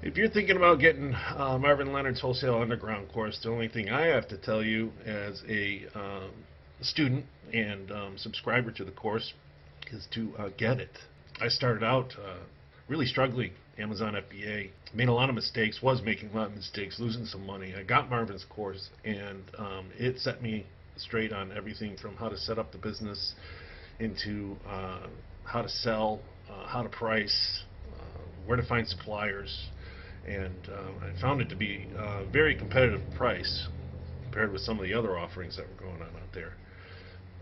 If you're thinking about getting Marvin Leonard's Wholesale Underground course, the only thing I have to tell you as a student and subscriber to the course is to get it. I started out really struggling, Amazon FBA, made a lot of mistakes, was making a lot of mistakes, losing some money. I got Marvin's course, and it set me straight on everything from how to set up the business into how to sell, how to price, where to find suppliers, and I found it to be a very competitive price compared with some of the other offerings that were going on out there.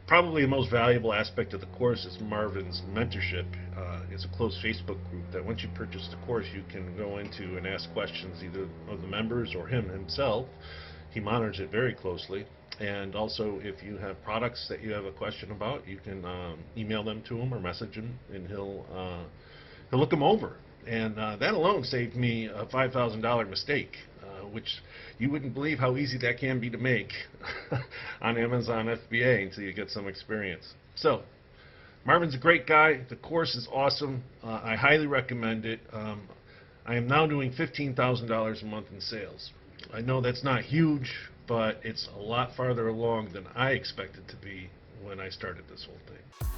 Probably the most valuable aspect of the course is Marvin's mentorship. It's a closed Facebook group that once you purchase the course you can go into and ask questions either of the members or him himself. He monitors it very closely. And also, if you have products that you have a question about, you can email them to him or message him, and he'll look them over. And that alone saved me a $5,000 mistake, which you wouldn't believe how easy that can be to make on Amazon FBA until you get some experience. So, Marvin's a great guy. The course is awesome. I highly recommend it. I am now doing $15,000 a month in sales. I know that's not huge, but it's a lot farther along than I expected to be when I started this whole thing.